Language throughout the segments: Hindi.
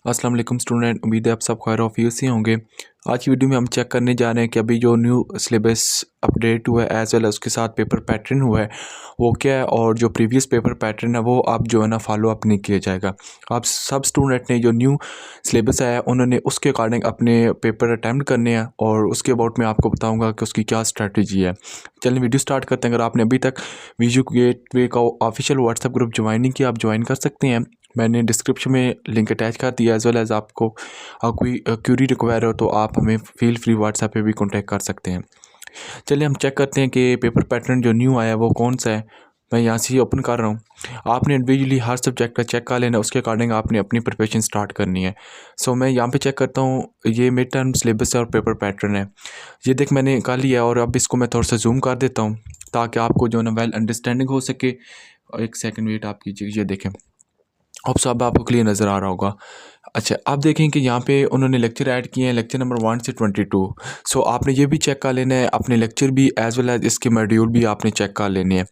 अस्सलाम वालेकुम स्टूडेंट, उम्मीद है आप सब खैर ऑफियत से होंगे। आज की वीडियो में हम चेक करने जा रहे हैं कि अभी जो न्यू सिलेबस अपडेट हुआ है एज वेल उसके साथ पेपर पैटर्न हुआ है वो क्या है, और जो प्रीवियस पेपर पैटर्न है वो आप जो है ना फॉलो अप नहीं किया जाएगा। आप सब स्टूडेंट ने जो न्यू सिलेबस आया है उन्होंने उसके अकॉर्डिंग अपने पेपर अटैम्प्ट करने हैं और उसके अबाउट मैं आपको बताऊँगा कि उसकी क्या स्ट्रैटेजी है। चलिए वीडियो स्टार्ट करते हैं। अगर आपने अभी तक वीडियो गेटवे का ऑफिशियल व्हाट्सएप ग्रुप ज्वाइन नहीं किया, आप ज्वाइन कर सकते हैं। मैंने डिस्क्रिप्शन में लिंक अटैच कर दिया। एज़ वेल एज़ आपको कोई क्यूरी रिक्वायर हो तो आप हमें फील फ्री व्हाट्सएप पे भी कांटेक्ट कर सकते हैं। चलिए हम चेक करते हैं कि पेपर पैटर्न जो न्यू आया है वो कौन सा है। मैं यहाँ से ही ओपन कर रहा हूँ। आपने इंडिविजुअली हर सब्जेक्ट का चेक कर लेना, उसके अकॉर्डिंग आपने अपनी प्रिपरेशन स्टार्ट करनी है। सो मैं यहाँ पे चेक करता हूँ, ये मिड टर्म सिलेबस है और पेपर पैटर्न है। ये देख मैंने कर लिया और अब इसको मैं थोड़ा सा जूम कर देता हूँ ताकि आपको जो है ना वेल अंडरस्टैंडिंग हो सके। एक सेकेंड वेट आप कीजिए, ये देखें अब सब आपको क्लियर नज़र आ रहा होगा। अच्छा, आप देखें कि यहाँ पे उन्होंने लेक्चर ऐड किए हैं, लेक्चर नंबर 1 से 22। सो आपने ये भी चेक कर लेना है, अपने लेक्चर भी एज़ वेल एज़ इसके मॉड्यूल भी आपने चेक कर लेने हैं,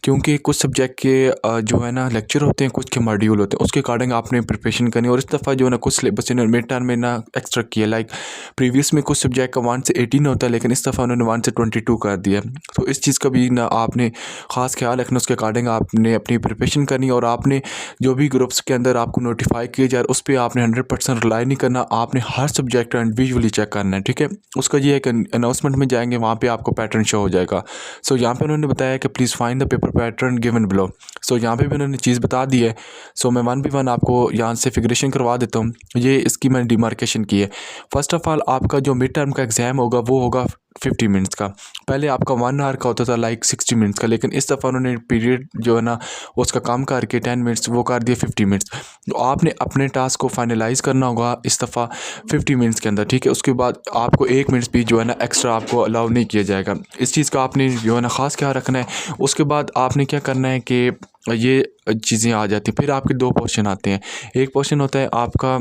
क्योंकि कुछ सब्जेक्ट के जो है ना लेक्चर होते हैं, कुछ के मॉड्यूल होते हैं, उसके अकॉर्डिंग आपने प्रिपरेशन करनी है। और इस दफ़ा जो है ना कुछ सिलेबस इन्होंने मिड टर्म में ना एक्स्ट्रा किया, लाइक प्रीवियस में कुछ सब्जेक्ट का 1 से 18 होता है, लेकिन इस दफ़ा उन्होंने 1 से 22 कर दिया। तो इस चीज़ का भी ना आपने ख़ास ख्याल रखना, उसके अकॉर्डिंग आपने अपनी प्रिपरेशन करनी है। और आपने जो भी ग्रुप्स के अंदर आपको नोटिफाई किया जाए उस पर आपने 100% रिलाई नहीं करना, आपने हर सब्जेक्ट इंडिविजुअली चेक करना है, ठीक है। उसका ये है कि अनाउंसमेंट में जाएंगे वहाँ पे आपको पैटर्न शो हो जाएगा। सो यहाँ पे उन्होंने बताया कि please find the paper pattern given below. So यहाँ पे भी उन्होंने चीज़ बता दी है। सो मैं 1 by 1 आपको यहाँ से फिगरेशन करवा देता हूँ। ये इसकी मैंने डिमार्केशन की है। फर्स्ट ऑफ ऑल आपका जो मिड टर्म का एग्ज़ाम होगा वो होगा 50 मिनट्स का। पहले आपका 1 आवर का होता था, लाइक 60 मिनट्स का, लेकिन इस दफ़ा उन्होंने पीरियड जो है ना उसका कम करके 10 मिनट्स वो कर दिया 50 मिनट्स। तो आपने अपने टास्क को फाइनलाइज़ करना होगा इस दफ़ा 50 मिनट्स के अंदर, ठीक है। उसके बाद आपको 1 मिनट्स भी जो है ना एक्स्ट्रा आपको अलाउ नहीं किया जाएगा। इस चीज़ का आपने जो है ना ख़ास ख्याल रखना है। उसके बाद आपने क्या करना है कि ये चीज़ें आ जाती हैं। फिर आपके 2 पोर्शन आते हैं। एक पोर्शन होता है आपका,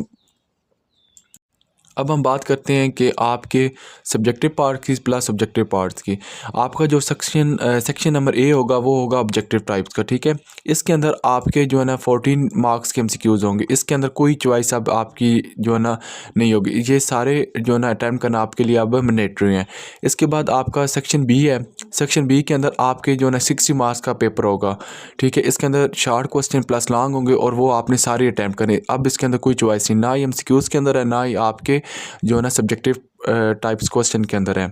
अब हम बात करते हैं कि आपके सब्जेक्टिव पार्ट की प्लस ऑब्जेक्टिव पार्ट्स की। आपका जो सेक्शन नंबर ए होगा वो होगा ऑब्जेक्टिव टाइप्स का, ठीक है। इसके अंदर आपके जो है ना 14 मार्क्स के एमसीक्यूज़ होंगे। इसके अंदर कोई चॉइस अब आपकी जो है ना नहीं होगी। ये सारे जो है ना अटैम्प्ट करना आपके लिए अब मैंडेटरी हैं। इसके बाद आपका सेक्शन बी है। सेक्शन बी के अंदर आपके जो है ना 60 मार्क्स का पेपर होगा, ठीक है। इसके अंदर शॉर्ट क्वेश्चन प्लस लॉन्ग होंगे और वो आपने सारे अटैम्प्ट करने। अब इसके अंदर कोई चॉइस नहीं, ना ही एमसीक्यूज़ के अंदर है ना ही आपके जो है ना सब्जेक्टिव टाइप्स क्वेश्चन के अंदर है।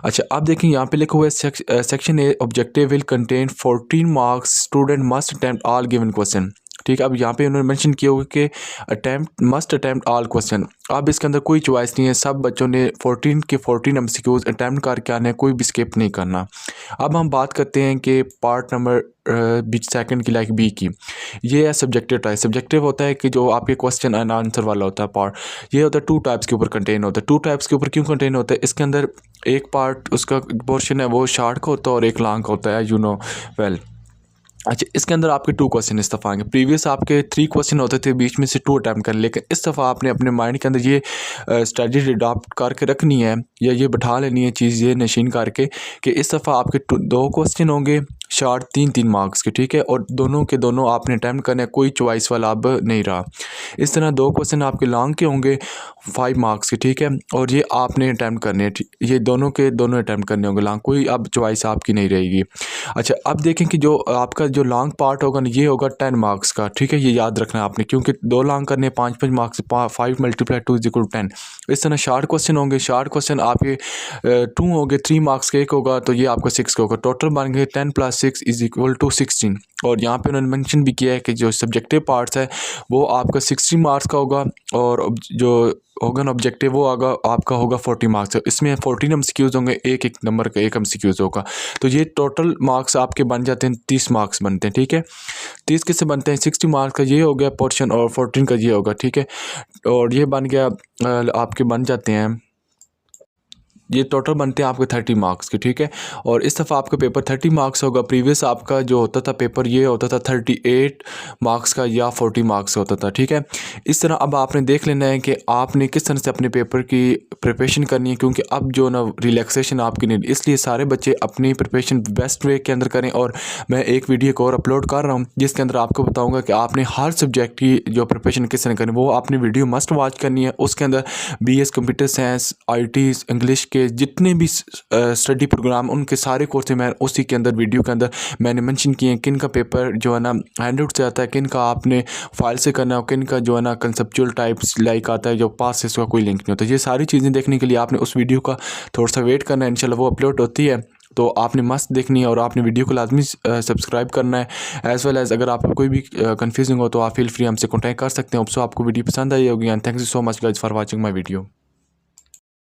अच्छा, आप देखें यहाँ पे लिखा हुआ है section A objective will contain 14 marks, student must attempt all given question, ठीक है। अब यहाँ पे उन्होंने मेंशन किया होगा कि मस्ट अटेम्प्ट ऑल क्वेश्चन। अब इसके अंदर कोई चॉइस नहीं है, सब बच्चों ने 14 के 14 एमसीक्यूज अटैम्प्ट करके आने, कोई भी स्किप नहीं करना। अब हम बात करते हैं कि पार्ट नंबर सेकंड की, लाइक बी की। ये है सब्जेक्टिव टाइप। सब्जेक्टिव होता है कि जो आपके क्वेश्चन एंड आंसर वाला होता है पार्ट। ये होता है 2 टाइप्स के ऊपर कंटेन होता है। 2 टाइप्स के ऊपर क्यों कंटेन होता है? इसके अंदर एक पार्ट उसका पोर्शन है वो शॉर्ट का होता है और एक लॉन्ग का होता है, यू नो वेल। अच्छा, इसके अंदर आपके 2 क्वेश्चन इस दफ़ा आएंगे। प्रीवियस आपके 3 क्वेश्चन होते थे, बीच में से 2 अटैम्प्ट करें, लेकिन इस दफ़ा आपने अपने माइंड के अंदर ये स्ट्रेटजी अडॉप्ट करके रखनी है, या ये बैठा लेनी है चीज़ ये नशीन करके कि इस दफ़ा आपके 2 क्वेश्चन होंगे शॉर्ट 3-3 मार्क्स के, ठीक है। और दोनों के दोनों आपने अटैम्प्ट करने, कोई चॉइस वाला अब नहीं रहा। इस तरह 2 क्वेश्चन आपके लॉन्ग के होंगे 5 मार्क्स के, ठीक है। और ये आपने अटैम्प्ट करने हैं, ये दोनों के दोनों अटैम्प्ट करने होंगे लॉन्ग, कोई अब चॉइस आपकी नहीं रहेगी। अच्छा, अब देखें कि जो आपका जो लॉन्ग पार्ट होगा ना ये होगा 10 मार्क्स का, ठीक है। ये याद रखना है आपने, क्योंकि 2 लॉन्ग करने 5-5 मार्क्स, 5 × 2 = 10। इस तरह शॉर्ट क्वेश्चन होंगे। शॉर्ट क्वेश्चन आपके 2 होंगे, 3 मार्क्स का एक होगा, तो ये आपका 6 का होगा। टोटल बन गए 10 + 6 = 16। और यहाँ पे उन्होंने मेंशन भी किया है कि जो सब्जेक्टिव पार्ट्स है वो आपका 60 मार्क्स का होगा, और जो होगा ना ऑब्जेक्टिव वो आगा आपका होगा 40 मार्क्स का। इसमें 14 एमसीक्यूज़ होंगे, एक नंबर का 1 एमसीक्यूज़ होगा। तो ये टोटल मार्क्स आपके बन जाते हैं 30 मार्क्स बनते हैं, ठीक है। 30 किससे बनते हैं? 60 मार्क्स का ये हो गया पोर्शन और 14 का ये होगा, ठीक है। और ये बन गया आपके बन जाते हैं ये टोटल बनते हैं आपके 30 मार्क्स के, ठीक है। और इस दफ़ा आपका पेपर 30 मार्क्स होगा। प्रीवियस आपका जो होता था पेपर ये होता था 38 मार्क्स का या 40 मार्क्स का होता था, ठीक है। इस तरह अब आपने देख लेना है कि आपने किस तरह से अपने पेपर की प्रिपरेशन करनी है, क्योंकि अब जो ना रिलैक्सेशन आपकी नहीं, इसलिए सारे बच्चे अपनी प्रिपरेशन बेस्ट वे के अंदर करें। और मैं एक वीडियो को और अपलोड कर रहा हूँ जिसके अंदर आपको बताऊँगा कि आपने हर सब्जेक्ट की जो प्रिपरेशन किस तरह करनी, वो आपने वीडियो मस्ट वॉच करनी है। उसके अंदर BS computer science, IT, English के जितने भी स्टडी प्रोग्राम, उनके सारे कोर्स मैं उसी के अंदर वीडियो के अंदर मैंने मेंशन किए हैं। किन का पेपर जो है ना हैंड आउट से आता है, किन का आपने फाइल से करना है, किन का जो है ना कंसेप्चुअल टाइप्स लाइक आता है जो पास से इसका कोई लिंक नहीं होता। ये सारी चीज़ें देखने के लिए आपने उस वीडियो का थोड़ा सा वेट करना है, इंशाल्लाह वो अपलोड होती है तो आपने मस्त देखनी है। और आपने वीडियो को लाजमी सब्सक्राइब करना है। एज़ वेल एज़ अगर आपको कोई भी कंफ्यूजिंग हो तो आप फील फ्री हमसे कॉन्टैक्ट कर सकते हैं। सो आपको वीडियो पसंद आई होगी and thank you so much guys for watching my video.